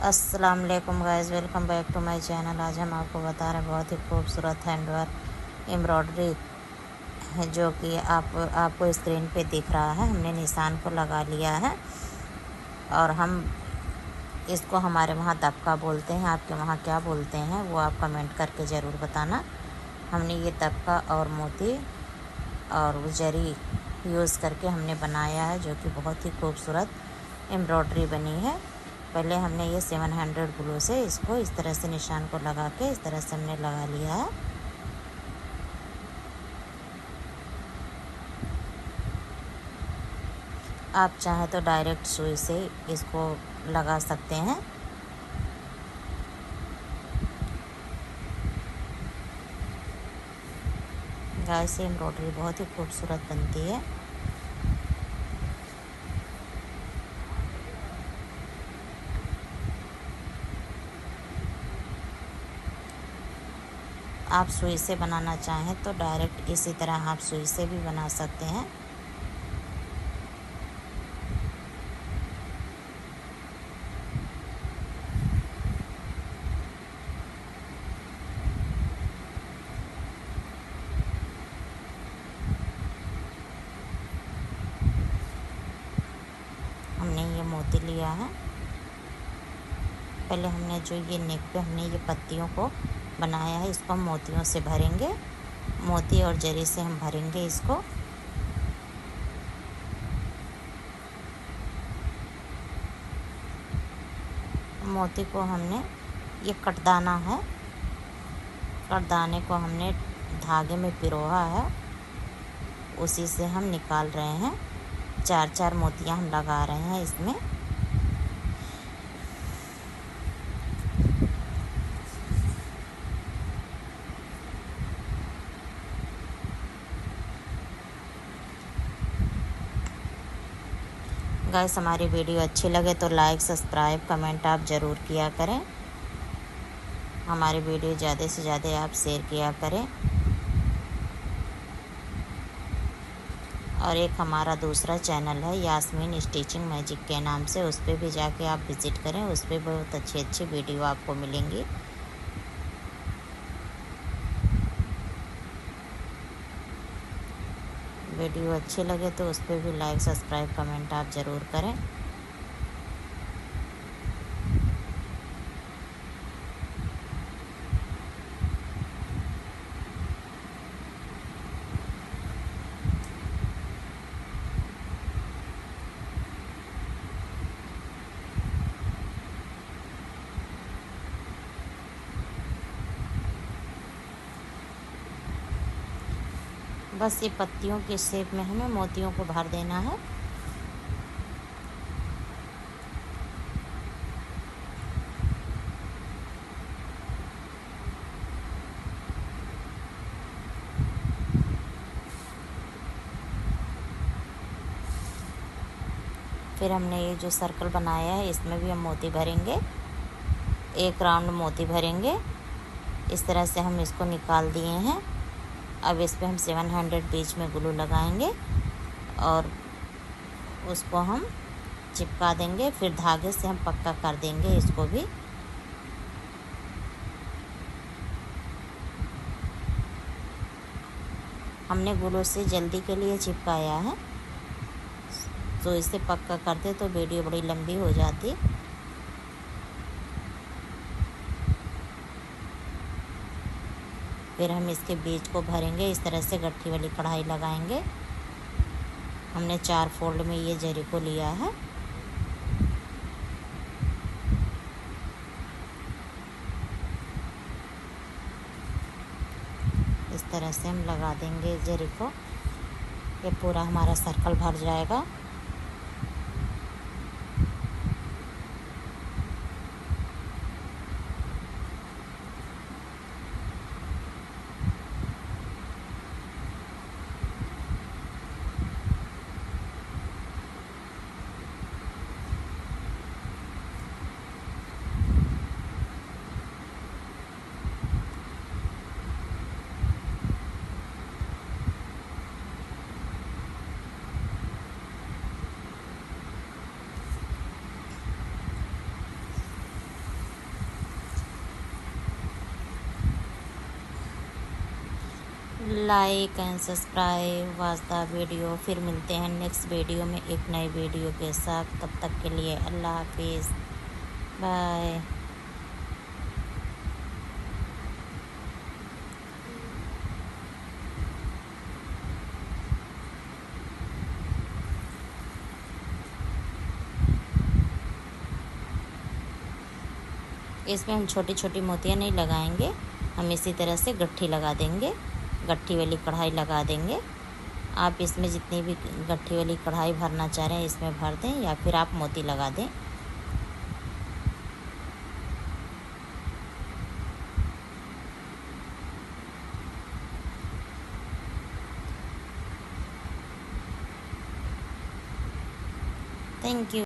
अस्सलाम वालेकुम guys, welcome back to my channel. आज हम आपको बता रहे हैं बहुत ही खूबसूरत हैंडवर्क एम्ब्रॉयडरी है जो कि आपको स्क्रीन पे दिख रहा है। हमने निशान को लगा लिया है और हम इसको हमारे वहाँ दबका बोलते हैं, आपके वहाँ क्या बोलते हैं वो आप कमेंट करके ज़रूर बताना। हमने ये दबका और मोती और वो जरी यूज़ करके हमने बनाया है जो कि बहुत ही खूबसूरत एम्ब्रॉयडरी बनी है। पहले हमने ये 700 ग्लू से इसको इस तरह से निशान को लगा के इस तरह से हमने लगा लिया है। आप चाहें तो डायरेक्ट सुई से इसको लगा सकते हैं। गाइस, एम्ब्रॉयडरी बहुत ही खूबसूरत बनती है। आप सुई से बनाना चाहें तो डायरेक्ट इसी तरह आप सुई से भी बना सकते हैं। हमने ये मोती लिया है। पहले हमने जो ये नेक पे हमने ये पत्तियों को बनाया है, इसको हम मोतियों से भरेंगे। मोती और जरी से हम भरेंगे इसको। मोती को हमने ये कटदाना है, कटदाने को हमने धागे में पिरोहा है, उसी से हम निकाल रहे हैं। 4-4 मोतियाँ हम लगा रहे हैं इसमें। गाइस, हमारी वीडियो अच्छी लगे तो लाइक, सब्सक्राइब, कमेंट आप ज़रूर किया करें। हमारी वीडियो ज़्यादा से ज़्यादा आप शेयर किया करें। और एक हमारा दूसरा चैनल है यास्मीन स्टिचिंग मैजिक के नाम से, उस पर भी जाके आप विज़िट करें। उस पर बहुत अच्छी अच्छी वीडियो आपको मिलेंगी। वीडियो अच्छी लगे तो उस पर भी लाइक, सब्सक्राइब, कमेंट आप ज़रूर करें। बस ये पत्तियों के शेप में हमें मोतियों को भर देना है। फिर हमने ये जो सर्कल बनाया है इसमें भी हम मोती भरेंगे। एक राउंड मोती भरेंगे। इस तरह से हम इसको निकाल दिए हैं। अब इस पर हम 700 बीच में ग्लू लगाएंगे और उसको हम चिपका देंगे। फिर धागे से हम पक्का कर देंगे इसको भी। हमने ग्लू से जल्दी के लिए चिपकाया है, तो इसे पक्का करते तो वीडियो बड़ी लंबी हो जाती। फिर हम इसके बीच को भरेंगे। इस तरह से गट्ठी वाली कढ़ाई लगाएंगे। हमने 4 फोल्ड में ये जरी को लिया है। इस तरह से हम लगा देंगे जरी को। ये पूरा हमारा सर्कल भर जाएगा। Like and subscribe watch the video. फिर मिलते हैं नेक्स्ट वीडियो में एक नई वीडियो के साथ। तब तक के लिए अल्लाह हाफिज़, बाय। इसमें हम छोटी छोटी मोतियाँ नहीं लगाएंगे, हम इसी तरह से गट्ठी लगा देंगे, गट्ठी वाली कढ़ाई लगा देंगे। आप इसमें जितनी भी गट्ठी वाली कढ़ाई भरना चाह रहे हैं इसमें भर दें, या फिर आप मोती लगा दें। Thank you.